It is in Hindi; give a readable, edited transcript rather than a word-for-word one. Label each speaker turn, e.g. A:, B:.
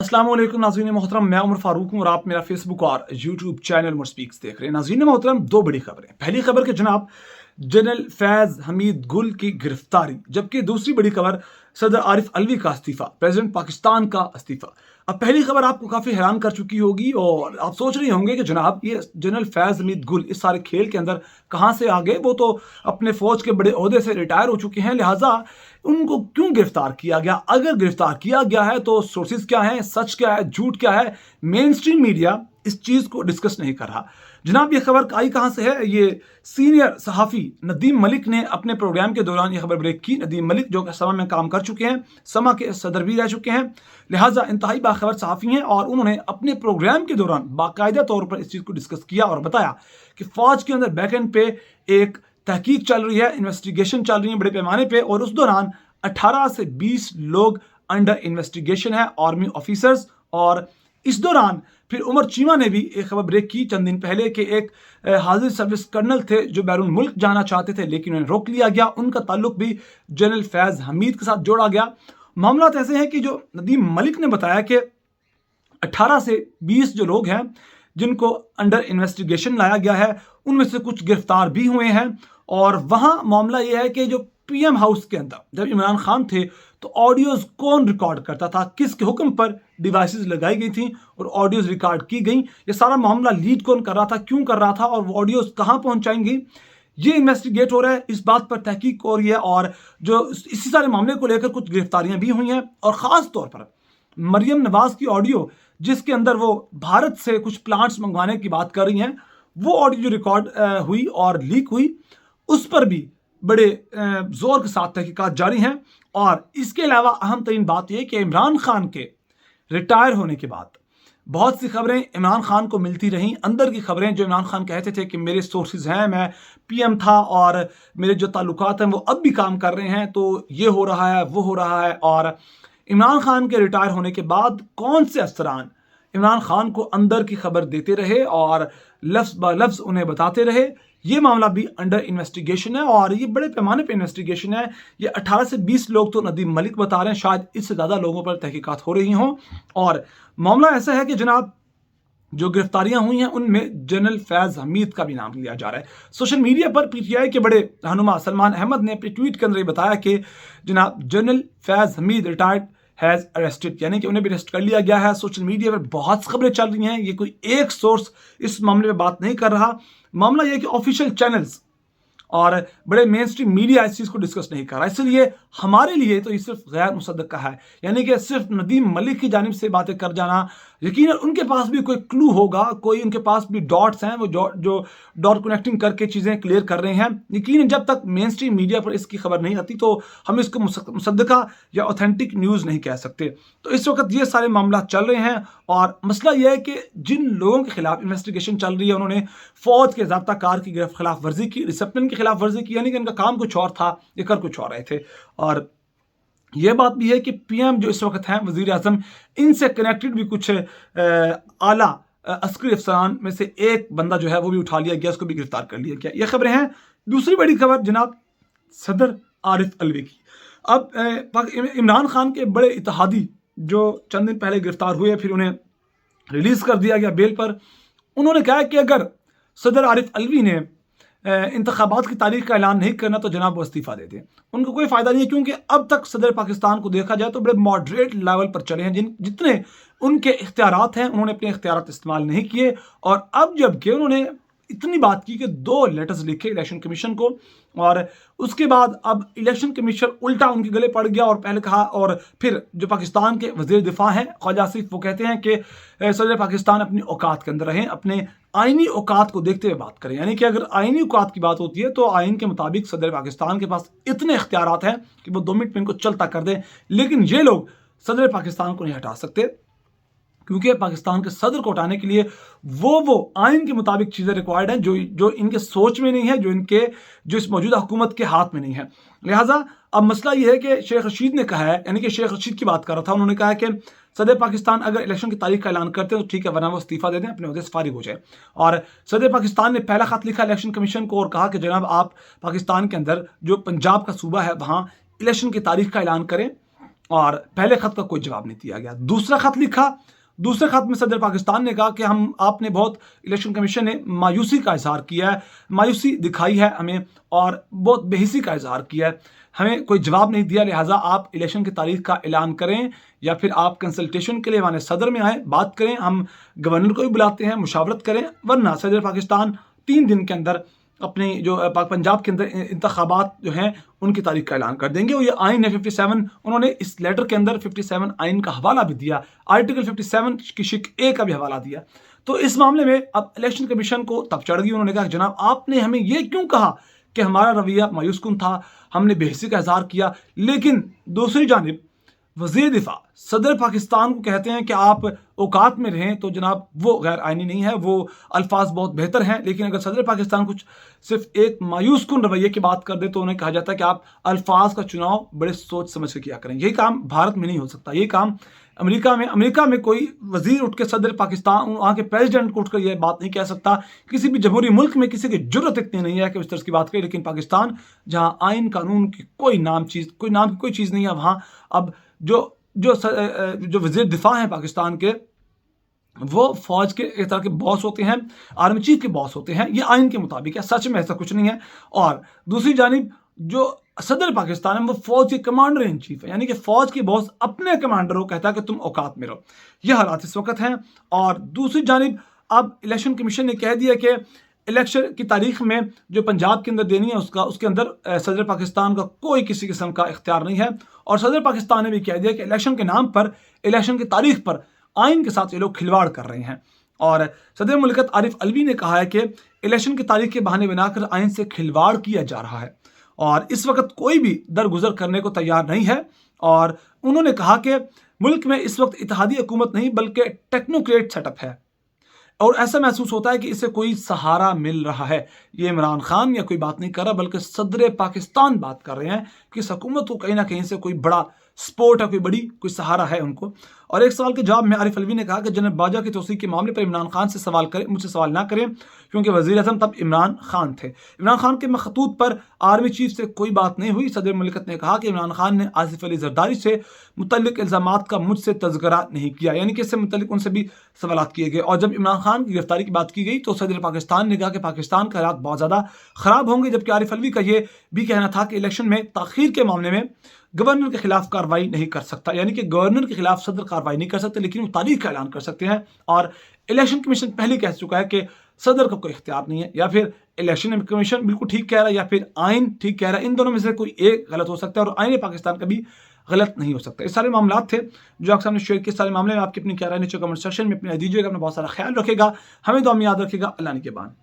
A: अस्सलाम वालेकुम नाज़रीन मोहतरम, मैं उमर फारूक हूँ और आप मेरा फेसबुक और यूट्यूब चैनल उमर स्पीक्स देख रहे हैं। नाज़रीन मोहतरम, दो बड़ी खबरें। पहली खबर के जनाब जनरल फैज़ हमीद गुल की गिरफ्तारी, जबकि दूसरी बड़ी खबर सदर आरिफ अलवी का इस्तीफ़ा, प्रेसिडेंट पाकिस्तान का इस्तीफ़ा। अब पहली खबर आपको काफ़ी हैरान कर चुकी होगी और आप सोच रहे होंगे कि जनाब ये जनरल फैज़ हमीद गुल इस सारे खेल के अंदर कहाँ से आ गए। वो तो अपने फ़ौज के बड़े ओहदे से रिटायर हो चुके हैं, लिहाजा उनको क्यों गिरफ्तार किया गया। अगर गिरफ्तार किया गया है तो सोर्सेज क्या हैं, सच क्या है, झूठ क्या है। मेन स्ट्रीम मीडिया इस चीज़ को डिस्कस नहीं कर रहा। जनाब ये खबर आई कहाँ से है। ये सीनियर सहाफ़ी नदीम मलिक ने अपने प्रोग्राम के दौरान ये खबर ब्रेक की। नदीम मलिक जो कि समा में काम कर चुके हैं, समा के सदर भी रह चुके हैं, लिहाजा इंतहाई बाखबर सहाफ़ी हैं और उन्होंने अपने प्रोग्राम के दौरान बाकायदा तौर पर इस चीज़ को डिस्कस किया और बताया कि फ़ौज के अंदर बैक एंड पे एक तहकीक चल रही है, इन्वेस्टिगेशन चल रही है बड़े पैमाने पे, और उस दौरान 18 से 20 लोग अंडर इन्वेस्टिगेशन है, आर्मी ऑफिसर्स। और इस दौरान फिर उमर चीमा ने भी एक खबर ब्रेक की चंद दिन पहले कि एक हाजिर सर्विस कर्नल थे जो बैरून मुल्क जाना चाहते थे, लेकिन उन्हें रोक लिया गया। उनका ताल्लुक भी जनरल फैज़ हमीद के साथ जोड़ा गया। मामला ऐसे हैं कि जो नदीम मलिक ने बताया कि 18 से 20 जो लोग हैं जिनको अंडर इन्वेस्टिगेशन लाया गया है, उनमें से कुछ गिरफ्तार भी हुए हैं। और वहाँ मामला यह है कि जो पीएम हाउस के अंदर जब इमरान खान थे तो ऑडियोज कौन रिकॉर्ड करता था, किसके हुक्म पर डिवाइसेस लगाई गई थी और ऑडियोज रिकॉर्ड की गई, ये सारा मामला लीड कौन कर रहा था, क्यों कर रहा था, और वो ऑडियोज कहाँ पहुँचाएंगी, ये इन्वेस्टिगेट हो रहा है। इस बात पर तहकीक हो रही है और जो इसी सारे मामले को लेकर कुछ गिरफ्तारियां भी हुई हैं। और ख़ास तौर पर मरियम नवाज की ऑडियो जिसके अंदर वो भारत से कुछ प्लांट्स मंगवाने की बात कर रही हैं, वो ऑडियो जो रिकॉर्ड हुई और लीक हुई, उस पर भी बड़े जोर के साथ तहकीकात जारी हैं। और इसके अलावा अहम तरीन बात यह कि इमरान खान के रिटायर होने के बाद बहुत सी खबरें इमरान खान को मिलती रहीं, अंदर की खबरें जो इमरान खान कहते थे कि मेरे सोर्सेज हैं, मैं पीएम था और मेरे जो ताल्लुकात हैं वो अब भी काम कर रहे हैं, तो ये हो रहा है, वो हो रहा है। और इमरान खान के रिटायर होने के बाद कौन से अफसरान इमरान खान को अंदर की खबर देते रहे और लफ्ज़ ब लफ्ज़ उन्हें बताते रहे, ये मामला भी अंडर इन्वेस्टिगेशन है और ये बड़े पैमाने पे इन्वेस्टिगेशन है। ये 18 से 20 लोग तो नदीम मलिक बता रहे हैं, शायद इससे ज़्यादा लोगों पर तहकीकात हो रही हों। और मामला ऐसा है कि जनाब जो गिरफ्तारियां हुई हैं उनमें जनरल फैज़ हमीद का भी नाम लिया जा रहा है। सोशल मीडिया पर पीटीआई के बड़े रहनुमा सलमान अहमद ने अपने ट्वीट के अंदर बताया कि जनाब general Faiz Hamid retired has arrested, यानी कि उन्हें भी अरेस्ट कर लिया गया है। सोशल मीडिया पर बहुत खबरें चल रही हैं, ये कोई एक सोर्स इस मामले में बात नहीं कर रहा। मामला यह कि ऑफिशियल चैनल्स और बड़े मेन स्ट्रीम मीडिया इस चीज़ को डिस्कस नहीं कर रहा। इसलिए हमारे लिए तो ये सिर्फ गैर मुसद्दक़ है, यानी कि सिर्फ नदीम मलिक की जानिब से बातें कर जाना। यकीनन उनके पास भी कोई क्लू होगा, कोई उनके पास भी डॉट्स हैं, वो जो डॉट कनेक्टिंग करके चीज़ें क्लियर कर रहे हैं। यकीनन जब तक मेन स्ट्रीम मीडिया पर इसकी खबर नहीं आती तो हम इसको मुसद्दक़ा या ऑथेंटिक न्यूज़ नहीं कह सकते। तो इस वक्त ये सारे मामला चल रहे हैं और मसला यह है कि जिन लोगों के खिलाफ इन्वेस्टिगेशन चल रही है उन्होंने फ़ौज के ज़ाब्ता कार की खिलाफ वर्जी की, डिसिप्लिन की खिलाफ वर्जी की, यानी कि इनका काम कुछ और था, ये कर कुछ और रहे थे। और यह बात भी है कि पीएम जो इस वक्त हैं वज़ीर आज़म, इनसे कनेक्टेड भी कुछ आला अस्करी अफसरान में से एक बंदा जो है वो भी उठा लिया गया, उसको भी गिरफ्तार कर लिया गया। ये खबरें हैं। दूसरी बड़ी खबर जनाब सदर आरिफ अलवी की। अब इमरान खान के बड़े इत्तेहादी जो चंद दिन पहले गिरफ्तार हुए, फिर उन्हें रिलीज़ कर दिया गया बेल पर, उन्होंने कहा कि अगर सदर आरिफ अलवी ने इंतखाबात की तारीख का ऐलान नहीं करना तो जनाब वो इस्तीफ़ा दे दें। उनको कोई फ़ायदा नहीं है, क्योंकि अब तक सदर पाकिस्तान को देखा जाए तो बड़े मॉडरेट लेवल पर चले हैं। जितने उनके इख्तियारात हैं उन्होंने अपने इख्तियारात इस्तेमाल नहीं किए। और अब जबकि उन्होंने इतनी बात की कि 2 लेटर्स लिखे इलेक्शन कमीशन को, और उसके बाद अब इलेक्शन कमीशन उल्टा उनके गले पड़ गया और पहले कहा, और फिर जो पाकिस्तान के वज़ीर दिफा हैं ख्वाजा आसिफ, वो कहते हैं कि सदर पाकिस्तान अपनी औकात के अंदर रहें, अपने आइनी औकात को देखते हुए बात करें। यानी कि अगर आइनी औकात की बात होती है तो आइन के मुताबिक सदर पाकिस्तान के पास इतने इख्तियारात हैं कि वो 2 मिनट में इनको चलता कर दें, लेकिन ये लोग सदर पाकिस्तान को नहीं हटा सकते, क्योंकि पाकिस्तान के सदर को हटाने के लिए वो आइन के मुताबिक चीज़ें रिक्वायर्ड हैं जो इनके सोच में नहीं है, जो इस मौजूदा हुकूमत के हाथ में नहीं है। लिहाजा अब मसला ये है कि शेख रशीद ने कहा है, यानी कि शेख रशीद की बात कर रहा था, उन्होंने कहा कि सदर पाकिस्तान अगर इलेक्शन की तारीख का ऐलान करते हैं तो ठीक है, वरना वो इस्तीफ़ा दे दें, अपने ओहदे से फारिग हो जाए। और सदर पाकिस्तान ने पहला खत लिखा इलेक्शन कमीशन को और कहा कि जनाब आप पाकिस्तान के अंदर जो पंजाब का सूबा है वहाँ इलेक्शन की तारीख का ऐलान करें, और पहले खत का कोई जवाब नहीं दिया गया। दूसरा खत लिखा, दूसरे खत में सदर पाकिस्तान ने कहा कि आपने बहुत, इलेक्शन कमीशन ने मायूसी का इजहार किया है, मायूसी दिखाई है हमें और बहुत बेहिसी का इजहार किया है, हमें कोई जवाब नहीं दिया, लिहाजा आप इलेक्शन की तारीख का ऐलान करें या फिर आप कंसल्टेशन के लिए माने सदर में आए, बात करें, हम गवर्नर को भी बुलाते हैं, मुशावरत करें, वरना सदर पाकिस्तान 3 दिन के अंदर अपनी जो पंजाब के अंदर इंतखाबात जो हैं उनकी तारीख का ऐलान कर देंगे। और ये आइन है 57, उन्होंने इस लेटर के अंदर 57 आइन का हवाला भी दिया, आर्टिकल 57 की शिक ए का भी हवाला दिया। तो इस मामले में अब इलेक्शन कमीशन को तब चढ़ गई, उन्होंने कहा जनाब आपने हमें ये क्यों कहा कि हमारा रवैया मायूस कुन था, हमने बेहसी का इजहार किया। लेकिन दूसरी जानिब वज़ीर दिफा सदर पाकिस्तान को कहते हैं कि आप औकात में रहें, तो जनाब वो गैर आइनी नहीं है, वो अल्फाज बहुत बेहतर हैं। लेकिन अगर सदर पाकिस्तान कुछ सिर्फ एक मायूस कुन रवैये की बात कर दे तो उन्हें कहा जाता है कि आप अल्फाज का चुनाव बड़े सोच समझ के किया करें। यही काम भारत में नहीं हो सकता, यही काम अमेरिका में कोई वजीर उठ के सदर पाकिस्तान, वहाँ के प्रेसिडेंट को उठकर यह बात नहीं कह सकता। किसी भी जमहूरी मुल्क में किसी की जुर्रत इतनी नहीं है कि उस तरह की बात करे। लेकिन पाकिस्तान जहाँ आइन कानून की कोई नाम की कोई चीज़ नहीं है, वहाँ अब जो वज़ीर दिफा हैं पाकिस्तान के, वो फौज के एक तरह के बॉस होते हैं, आर्मी चीफ के बॉस होते हैं। ये आइन के मुताबिक है, सच में ऐसा कुछ नहीं है। और दूसरी जानिब जो सदर पाकिस्तान है वो फौज के कमांडर इन चीफ है, यानी कि फौज की बॉस अपने कमांडर को कहता है कि तुम औकात में रहो। ये हालात इस वक्त हैं। और दूसरी जानिब अब इलेक्शन कमीशन ने कह दिया कि इलेक्शन की तारीख में जो पंजाब के अंदर देनी है उसके अंदर सदर पाकिस्तान का कोई किसी किस्म का इख्तियार नहीं है। और सदर पाकिस्तान ने भी कह दिया कि इलेक्शन के नाम पर, इलेक्शन की तारीख पर आइन के साथ ये लोग खिलवाड़ कर रहे हैं। और सदर मुल्कत आरिफ अलवी ने कहा है कि इलेक्शन की तारीख के बहाने बनाकर आइन से खिलवाड़ किया जा रहा है और इस वक्त कोई भी दरगुजर करने को तैयार नहीं है। और उन्होंने कहा कि मुल्क में इस वक्त इत्तेहादी हुकूमत नहीं बल्कि टेक्नोक्रेट सेटअप है और ऐसा महसूस होता है कि इसे कोई सहारा मिल रहा है। ये इमरान खान या कोई बात नहीं कर रहा, बल्कि सदर पाकिस्तान बात कर रहे हैं कि इस हुकूमत को कहीं ना कहीं से कोई बड़ा सपोर्ट है, कोई सहारा है उनको। और एक सवाल के जवाब में आरिफ अलवी ने कहा कि जनरल बाजवा की तौसीक के मामले पर इमरान खान से मुझसे सवाल ना करें, क्योंकि वज़ीर आज़म तब इमरान खान थे। इमरान खान के मखतूत पर आर्मी चीफ से कोई बात नहीं हुई। सदर मुल्कत ने कहा कि इमरान खान ने आसिफ अली जरदारी से मुतल्लिक इल्ज़ामात का मुझसे तज़किरा नहीं किया, यानी कि इससे मुतल्लिक उनसे भी सवाल किए गए। और जब इमरान खान की गिरफ्तारी की बात की गई तो सदर पाकिस्तान ने कहा कि पाकिस्तान का हालात बहुत ज़्यादा ख़राब होंगे, जबकि आरिफ अलवी का ये भी कहना था कि इलेक्शन में ताख़ीर के मामले में गवर्नर के खिलाफ कार्रवाई नहीं कर सकता, यानी कि गवर्नर के खिलाफ सदर कार्रवाई नहीं कर सकते, लेकिन वो तारीख का ऐलान कर सकते हैं। और इलेक्शन कमीशन पहले कह चुका है कि सदर का कोई इख्तियार नहीं है। या फिर इलेक्शन कमीशन बिल्कुल ठीक कह रहा है या फिर आइन ठीक कह रहा है, इन दोनों में से कोई एक गलत हो सकता है और आइन पाकिस्तान का भी गलत नहीं हो सकता। ये सारे मामला थे जो आपके सामने शेयर किए। सारे मामले में आपकी अपनी क्या राय नीचे कमेंट सेक्शन में अपनी दीजिएगा। अपना बहुत सारा ख्याल रखेगा, हमें दुआ में याद रखेगा। अल्लाह निगहबान।